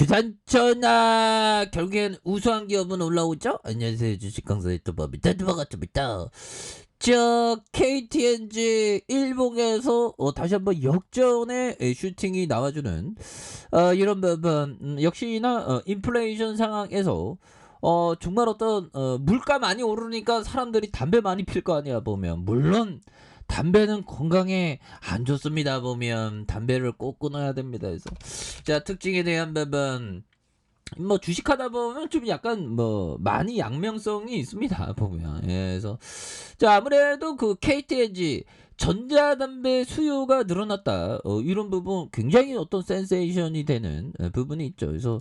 주산천하 결국엔 우수한 기업은 올라오죠. 안녕하세요, 주식 강사 유튜버입니다. 반갑습니다. KTNG 일봉에서 다시 한번 역전의 슈팅이 나와주는 이런 부분, 역시나 인플레이션 상황에서 정말 어떤 물가 많이 오르니까 사람들이 담배 많이 필 거 아니야. 보면 물론 담배는 건강에 안 좋습니다. 보면 담배를 꼭 끊어야 됩니다. 그래서 자, 특징에 대한 부분, 뭐 주식하다 보면 좀 약간 뭐 많이 양면성이 있습니다. 보면. 예, 그래서 자, 아무래도 그 KTNG 전자담배 수요가 늘어났다. 이런 부분 굉장히 어떤 센세이션이 되는 부분이 있죠. 그래서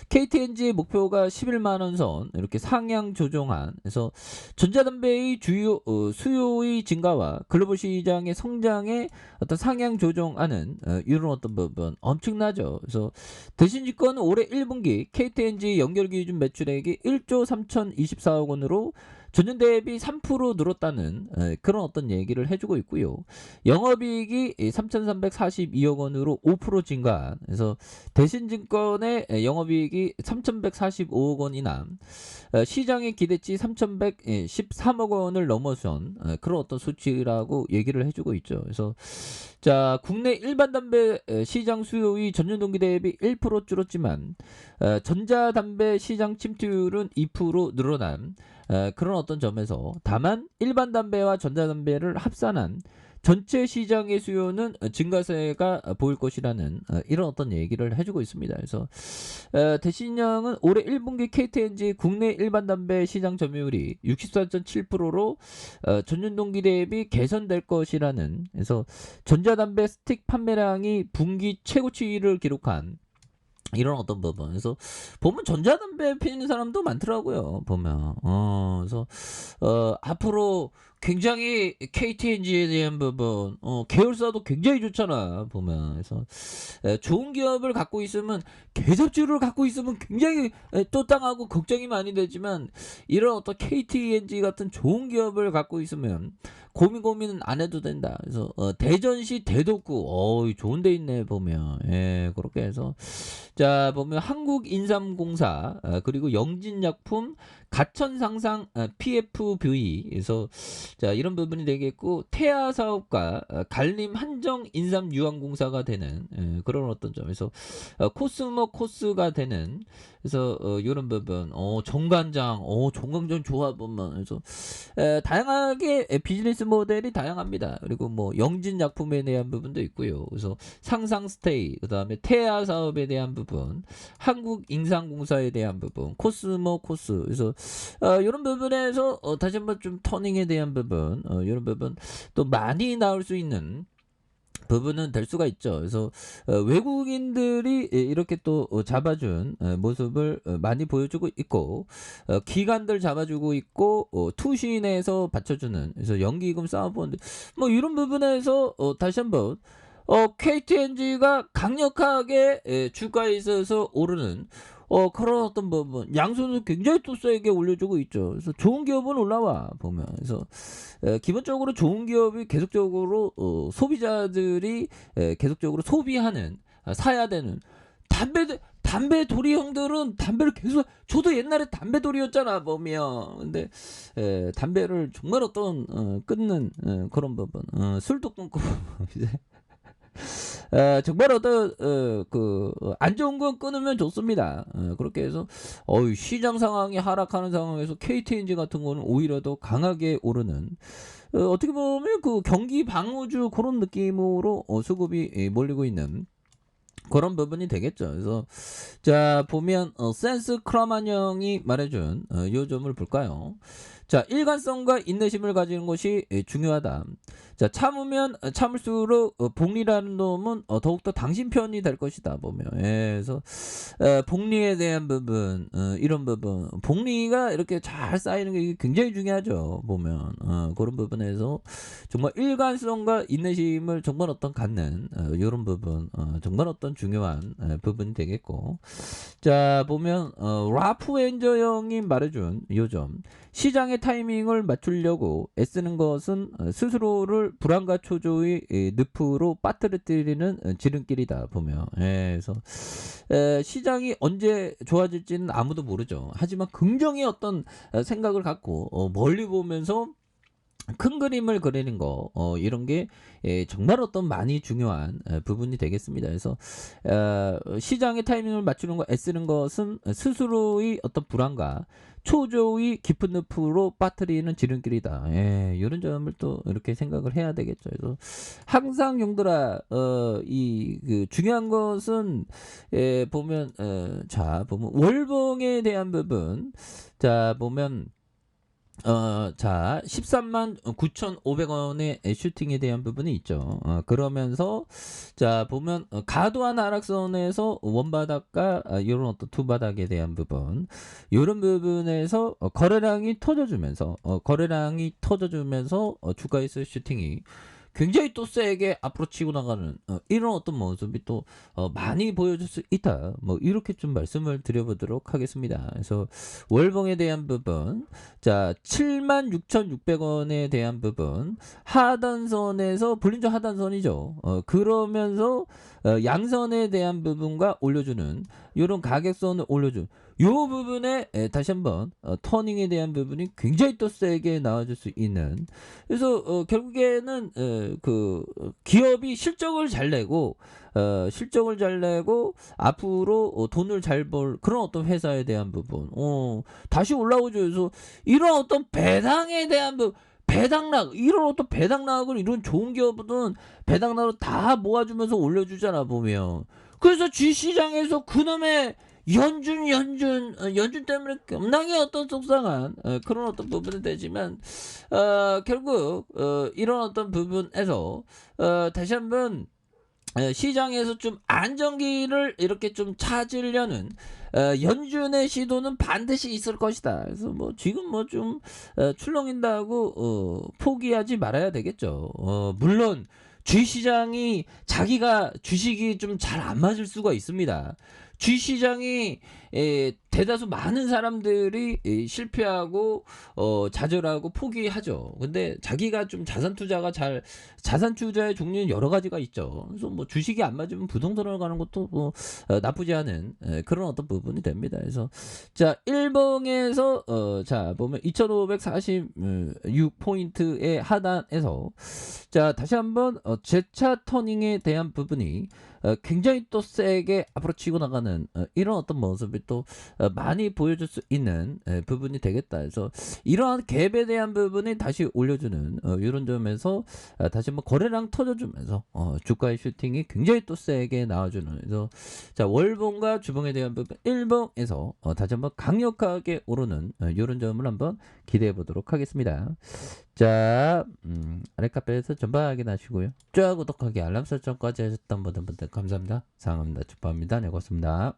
KTNG의 목표가 11만 원 선 이렇게 상향 조정한. 그래서 전자담배의 주요 수요의 증가와 글로벌 시장의 성장에 어떤 상향 조정하는 이런 어떤 부분 엄청나죠. 그래서 대신증권은 올해 1분기 KTNG 연결 기준 매출액이 1조 3,024억 원으로 전년 대비 3% 늘었다는 그런 어떤 얘기를 해주고 있고요. 영업이익이 3,342억 원으로 5% 증가. 그래서 대신증권의 영업이익이 3,145억 원이나 시장의 기대치 3,113억 원을 넘어선 그런 어떤 수치라고 얘기를 해주고 있죠. 그래서 자, 국내 일반 담배 시장 수요의 전년 동기 대비 1% 줄었지만 전자담배 시장 침투율은 2% 늘어난 그런 어떤 점에서 다만 일반 담배와 전자담배를 합산한 전체 시장의 수요는 증가세가 보일 것이라는 이런 어떤 얘기를 해주고 있습니다. 그래서 대신량은 올해 1분기 KTNG 국내 일반 담배 시장 점유율이 64.7%로 전년 동기 대비 개선될 것이라는. 그래서 전자담배 스틱 판매량이 분기 최고치를 기록한 이런 어떤 부분. 그래서 보면 전자담배 피는 사람도 많더라고요. 보면 그래서 앞으로 굉장히 KTNG에 대한 부분, 계열사도 굉장히 좋잖아. 보면. 그래서 좋은 기업을 갖고 있으면, 계좌주를 갖고 있으면 굉장히 또땅하고 걱정이 많이 되지만, 이런 어떤 KTNG 같은 좋은 기업을 갖고 있으면 고민은 안 해도 된다. 그래서 대전시 대덕구 좋은 데 있네. 보면. 예, 그렇게 해서 자, 보면 한국인삼공사 그리고 영진약품 가천상상 PFV에서 자, 이런 부분이 되겠고, 태아사업과 갈림 한정인삼유황공사가 되는 그런 어떤 점에서 코스모 코스가 되는. 그래서 이런 부분 정관장 정관장 좋아 보면. 그래서 다양하게 비즈니스 모델이 다양합니다. 그리고 뭐 영진약품에 대한 부분도 있고요. 그래서 상상스테이, 그 다음에 태아사업에 대한 부분, 한국인삼공사에 대한 부분, 코스모 코스. 그래서 이런 부분에서 다시 한번 좀 터닝에 대한 부분, 이런 부분 또 많이 나올 수 있는 부분은 될 수가 있죠. 그래서 외국인들이 이렇게 또 잡아준 모습을 많이 보여주고 있고, 기관들 잡아주고 있고, 투신에서 받쳐주는. 그래서 연기금 쌓아보는데 뭐 이런 부분에서 다시 한번 KTNG가 강력하게 주가에 있어서 오르는 그런 어떤 부분, 양손을 굉장히 또 세게 올려주고 있죠. 그래서 좋은 기업은 올라와 보면. 그래서 기본적으로 좋은 기업이 계속적으로 소비자들이 계속적으로 소비하는, 사야 되는. 담배 도리 형들은 담배를 계속, 저도 옛날에 담배 도리였잖아 보면. 근데 담배를 정말 어떤 끊는 그런 부분, 술도 끊고 이제 정말 어떤 안 좋은 건 끊으면 좋습니다. 그렇게 해서 시장 상황이 하락하는 상황에서 KTNG 같은 거는 오히려 더 강하게 오르는, 어떻게 보면 그 경기 방어주 그런 느낌으로 수급이 몰리고 있는 그런 부분이 되겠죠. 그래서 자, 보면 센스 크라만형이 말해준 요 점을 볼까요? 자, 일관성과 인내심을 가지는 것이 중요하다. 자, 참으면 참을수록 복리라는 놈은 더욱더 당신 편이 될 것이다. 보면. 예, 그래서 복리에 대한 부분, 이런 부분, 복리가 이렇게 잘 쌓이는 게 굉장히 중요하죠. 보면. 그런 부분에서 정말 일관성과 인내심을 정말 어떤 갖는 이런 부분, 정말 어떤 중요한 부분이 되겠고. 자, 보면 라프 엔저 형이 말해준 요점, 시장의 타이밍을 맞추려고 애쓰는 것은 스스로를 불안과 초조의 늪으로 빠뜨리는 지름길이다 보면. 예, 그래서 시장이 언제 좋아질지는 아무도 모르죠. 하지만 긍정의 어떤 생각을 갖고 멀리 보면서 큰 그림을 그리는 거 이런 게 정말 어떤 많이 중요한 부분이 되겠습니다. 그래서 시장의 타이밍을 맞추는 거 애쓰는 것은 스스로의 어떤 불안과 초조의 깊은 늪으로 빠뜨리는 지름길이다. 예, 이런 점을 또 이렇게 생각을 해야 되겠죠. 그래서 항상 용들아 이 그 중요한 것은 보면 자 보면 월봉에 대한 부분 자 보면 자 13만 9,500원의 슈팅에 대한 부분이 있죠. 그러면서 자 보면 과도한 하락선에서 원바닥과 요런 어떤 투바닥에 대한 부분 요런 부분에서 거래량이 터져주면서 주가에서 슈팅이 굉장히 또 세게 앞으로 치고 나가는 이런 어떤 모습이 또 많이 보여줄 수 있다. 뭐 이렇게 좀 말씀을 드려보도록 하겠습니다. 그래서 월봉에 대한 부분, 자 76,600원에 대한 부분 하단선에서 볼린저 하단선이죠. 그러면서 양선에 대한 부분과 올려주는 이런 가격선을 올려준 요 부분에 다시 한번 터닝에 대한 부분이 굉장히 또 세게 나와줄 수 있는 그래서 결국에는 그 기업이 실적을 잘 내고 앞으로 돈을 잘 벌 그런 어떤 회사에 대한 부분 다시 올라오죠. 그래서 이런 어떤 배당에 대한 부분 배당락 이런 어떤 배당락을 이런 좋은 기업은 배당락을 다 모아주면서 올려주잖아 보면. 그래서 주시장에서 그놈의 연준 때문에 겁나게 어떤 속상한 그런 어떤 부분이 되지만 결국 이런 어떤 부분에서 다시 한번 시장에서 좀 안정기를 이렇게 좀 찾으려는 연준의 시도는 반드시 있을 것이다. 그래서 뭐 지금 뭐 좀 출렁인다고 포기하지 말아야 되겠죠. 물론 주시장이 자기가 주식이 좀 잘 안 맞을 수가 있습니다. 주시장이 대다수 많은 사람들이 실패하고 좌절하고 포기하죠. 근데 자기가 좀 자산 투자의 종류는 여러 가지가 있죠. 그래서 뭐 주식이 안 맞으면 부동산으로 가는 것도 뭐 나쁘지 않은 그런 어떤 부분이 됩니다. 그래서 자 1봉에서 자 보면 2,546포인트의 하단에서 자 다시 한번 재차 터닝에 대한 부분이 굉장히 또 세게 앞으로 치고 나가는 이런 어떤 모습이 또 많이 보여줄 수 있는 부분이 되겠다. 그래서 이러한 갭에 대한 부분이 다시 올려주는 이런 점에서 다시 한번 거래량 터져주면서 주가의 슈팅이 굉장히 또 세게 나와주는 그래서 자 월봉과 주봉에 대한 부분 1봉에서 다시 한번 강력하게 오르는 이런 점을 한번 기대해 보도록 하겠습니다. 자, 아랫카페에서 전방 확인하시고요. 좋아요, 구독하기, 알람 설정까지 하셨던 모든 분들 감사합니다. 사랑합니다. 축복합니다. 네, 고맙습니다.